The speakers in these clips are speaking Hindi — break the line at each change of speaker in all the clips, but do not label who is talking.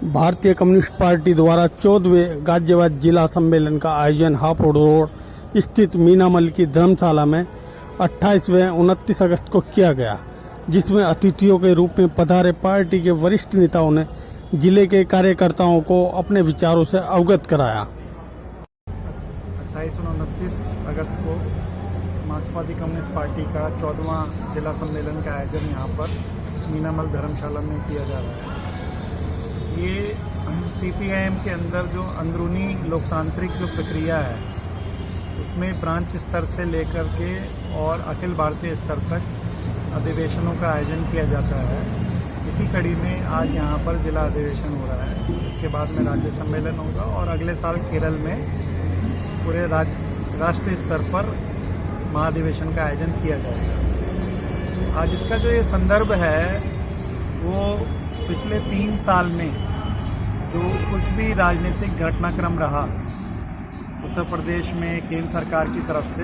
भारतीय कम्युनिस्ट पार्टी द्वारा 14वें गाजियाबाद जिला सम्मेलन का आयोजन हापुड़ रोड स्थित मीनामल की धर्मशाला में 28 व 29 अगस्त को किया गया, जिसमें अतिथियों के रूप में पधारे पार्टी के वरिष्ठ नेताओं ने जिले के कार्यकर्ताओं को अपने विचारों से अवगत कराया।
28 और 29 अगस्त को मार्क्सवादी कम्युनिस्ट पार्टी का 14वां जिला सम्मेलन का आयोजन यहाँ पर मीनामल धर्मशाला में किया जा रहा है। ये सीपीआईएम के अंदर जो अंदरूनी लोकतांत्रिक जो प्रक्रिया है उसमें ब्रांच स्तर से लेकर के और अखिल भारतीय स्तर तक अधिवेशनों का आयोजन किया जाता है। इसी कड़ी में आज यहाँ पर जिला अधिवेशन हो रहा है। इसके बाद में राज्य सम्मेलन होगा और अगले साल केरल में पूरे राष्ट्रीय स्तर पर महाधिवेशन का आयोजन किया जाएगा। आज इसका जो ये संदर्भ है वो पिछले 3 साल में जो कुछ भी राजनीतिक घटनाक्रम रहा उत्तर प्रदेश में केंद्र सरकार की तरफ से,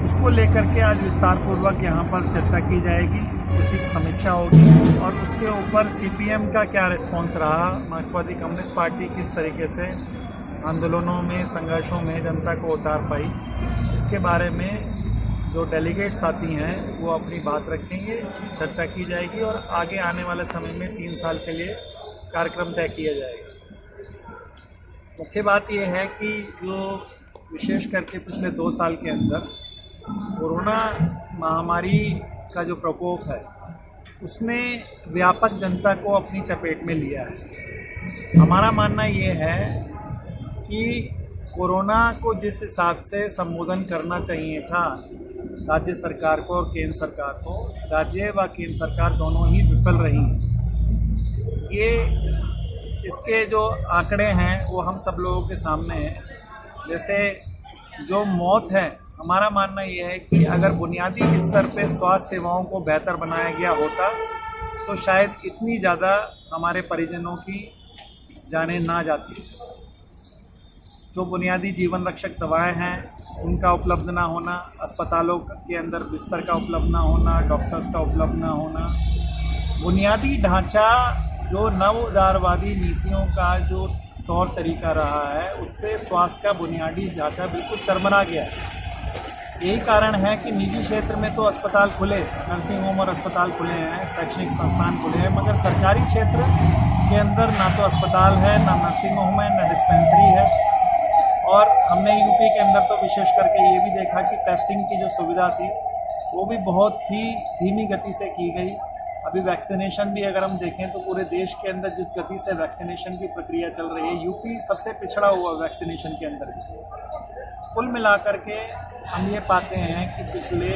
उसको लेकर के आज विस्तार पूर्वक यहाँ पर चर्चा की जाएगी, उसकी समीक्षा होगी और उसके ऊपर सीपीएम का क्या रिस्पॉन्स रहा, मार्क्सवादी कम्युनिस्ट पार्टी किस तरीके से आंदोलनों में संघर्षों में जनता को उतार पाई, इसके बारे में जो डेलीगेट्स आती हैं वो अपनी बात रखेंगे, चर्चा की जाएगी और आगे आने वाले समय में 3 साल के लिए कार्यक्रम तय किया जाएगा। मुख्य बात यह है कि जो विशेष करके पिछले 2 साल के अंदर कोरोना महामारी का जो प्रकोप है उसने व्यापक जनता को अपनी चपेट में लिया है। हमारा मानना ये है कि कोरोना को जिस हिसाब से संबोधन करना चाहिए था राज्य सरकार को और केंद्र सरकार को, राज्य व केंद्र सरकार दोनों ही विफल रही हैं। ये इसके जो आंकड़े हैं वो हम सब लोगों के सामने हैं। जैसे जो मौत है, हमारा मानना ये है कि अगर बुनियादी स्तर पे स्वास्थ्य सेवाओं को बेहतर बनाया गया होता तो शायद इतनी ज़्यादा हमारे परिजनों की जानें ना जाती। जो बुनियादी जीवन रक्षक दवाएं हैं उनका उपलब्ध ना होना, अस्पतालों के अंदर बिस्तर का उपलब्ध ना होना, डॉक्टर्स का उपलब्ध ना होना, बुनियादी ढांचा जो नव उदारवादी नीतियों का जो तौर तरीका रहा है उससे स्वास्थ्य का बुनियादी ढांचा बिल्कुल चरमरा गया है। यही कारण है कि निजी क्षेत्र में तो अस्पताल खुले, नर्सिंग होम और अस्पताल खुले हैं, शैक्षणिक संस्थान खुले हैं, मगर सरकारी क्षेत्र के अंदर ना तो अस्पताल है, ना नर्सिंग होम है, ना डिस्पेंसरी है। और हमने यूपी के अंदर तो विशेष करके ये भी देखा कि टेस्टिंग की जो सुविधा थी वो भी बहुत ही धीमी गति से की गई। अभी वैक्सीनेशन भी अगर हम देखें तो पूरे देश के अंदर जिस गति से वैक्सीनेशन की प्रक्रिया चल रही है, यूपी सबसे पिछड़ा हुआ वैक्सीनेशन के अंदर भी। कुल मिलाकर के हम ये पाते हैं कि पिछले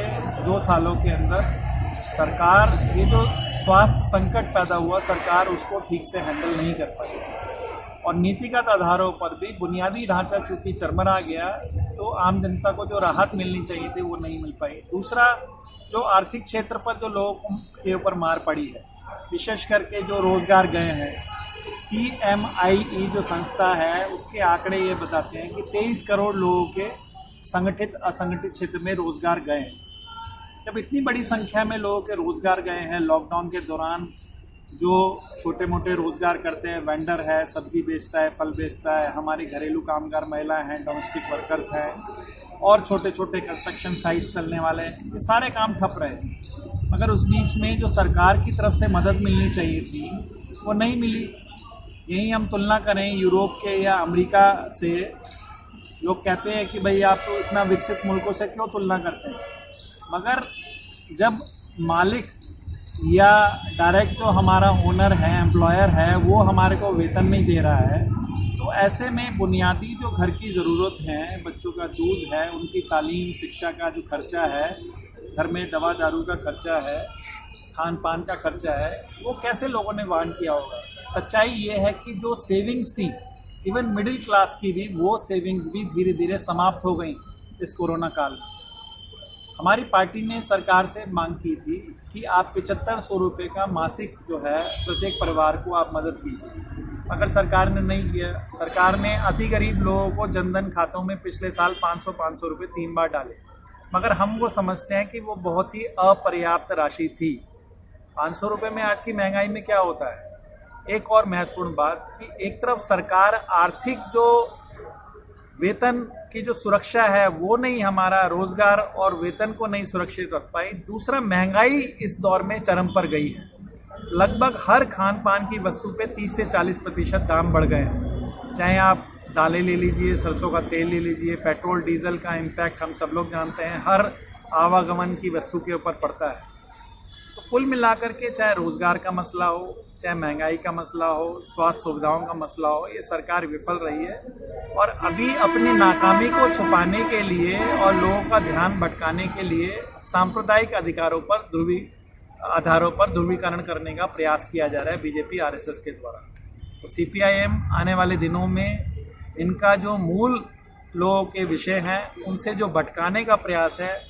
2 सालों के अंदर सरकार, ये जो स्वास्थ्य संकट पैदा हुआ, सरकार उसको ठीक से हैंडल नहीं कर पाई और नीतिगत आधारों पर भी बुनियादी ढांचा चूंकि चरमरा गया तो आम जनता को जो राहत मिलनी चाहिए थी वो नहीं मिल पाई। दूसरा, जो आर्थिक क्षेत्र पर जो लोगों के ऊपर मार पड़ी है, विशेष करके जो रोजगार गए हैं, CMIE जो संस्था है उसके आंकड़े ये बताते हैं कि 23 करोड़ लोगों के संगठित असंगठित क्षेत्र में रोजगार गए हैं। जब इतनी बड़ी संख्या में लोगों के रोजगार गए हैं, लॉकडाउन के दौरान जो छोटे मोटे रोजगार करते हैं, वेंडर है, सब्जी बेचता है, फल बेचता है, हमारी घरेलू कामगार महिलाएं हैं, डोमेस्टिक वर्कर्स हैं और छोटे छोटे कंस्ट्रक्शन साइट्स चलने वाले हैं, ये सारे काम ठप रहे। मगर उस बीच में जो सरकार की तरफ से मदद मिलनी चाहिए थी वो नहीं मिली। यही हम तुलना करें यूरोप के या अमेरिका से, लोग कहते हैं कि भाई आप तो इतना विकसित मुल्कों से क्यों तुलना करते हैं, मगर जब मालिक या डायरेक्ट जो हमारा ओनर है, एम्प्लॉयर है, वो हमारे को वेतन नहीं दे रहा है, तो ऐसे में बुनियादी जो घर की ज़रूरत है, बच्चों का दूध है, उनकी तालीम शिक्षा का जो खर्चा है, घर में दवा दारू का खर्चा है, खान पान का खर्चा है, वो कैसे लोगों ने वहन किया होगा। सच्चाई ये है कि जो सेविंग्स थी इवन मिडिल क्लास की भी, वो सेविंग्स भी धीरे धीरे समाप्त हो गई इस कोरोना काल में। हमारी पार्टी ने सरकार से मांग की थी कि आप 7500 रुपये का मासिक जो है प्रत्येक परिवार को आप मदद कीजिए, मगर सरकार ने नहीं किया। सरकार ने अति गरीब लोगों को जनधन खातों में पिछले साल 500 रुपये 3 बार डाले, मगर हम वो समझते हैं कि वो बहुत ही अपर्याप्त राशि थी। 500 रुपये में आज की महंगाई में क्या होता है? एक और महत्वपूर्ण बात कि एक तरफ सरकार आर्थिक जो वेतन की जो सुरक्षा है वो नहीं, हमारा रोजगार और वेतन को नहीं सुरक्षित रख पाई। दूसरा, महंगाई इस दौर में चरम पर गई है। लगभग हर खान पान की वस्तु पे 30 से 40% दाम बढ़ गए हैं। चाहे आप दालें ले लीजिए, सरसों का तेल ले लीजिए, पेट्रोल डीजल का इम्पैक्ट हम सब लोग जानते हैं, हर आवागमन की वस्तु के ऊपर पड़ता है। तो कुल मिलाकर के चाहे रोजगार का मसला हो, चाहे महंगाई का मसला हो, स्वास्थ्य सुविधाओं का मसला हो, ये सरकार विफल रही है। और अभी अपनी नाकामी को छुपाने के लिए और लोगों का ध्यान भटकाने के लिए सांप्रदायिक आधारों पर ध्रुवीकरण करने का प्रयास किया जा रहा है बीजेपी आरएसएस के द्वारा। तो सीपीआईएम आने वाले दिनों में इनका जो मूल लोगों के विषय हैं उनसे जो भटकाने का प्रयास है,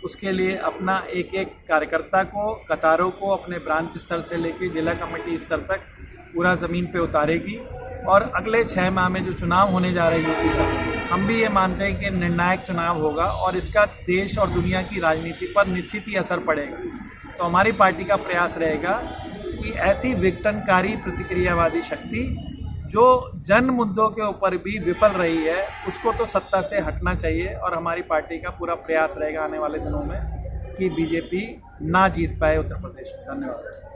उसके लिए अपना एक एक कार्यकर्ता को, कतारों को अपने ब्रांच स्तर से लेकर जिला कमेटी स्तर तक पूरा ज़मीन पे उतारेगी। और अगले 6 माह में जो चुनाव होने जा रहे हैं यूपी का, हम भी ये मानते हैं कि निर्णायक चुनाव होगा और इसका देश और दुनिया की राजनीति पर निश्चित ही असर पड़ेगा। तो हमारी पार्टी का प्रयास रहेगा कि ऐसी विघटनकारी प्रतिक्रियावादी शक्ति जो जन मुद्दों के ऊपर भी विफल रही है, उसको तो सत्ता से हटना चाहिए। और हमारी पार्टी का पूरा प्रयास रहेगा आने वाले दिनों में कि बीजेपी ना जीत पाए उत्तर प्रदेश में। धन्यवाद।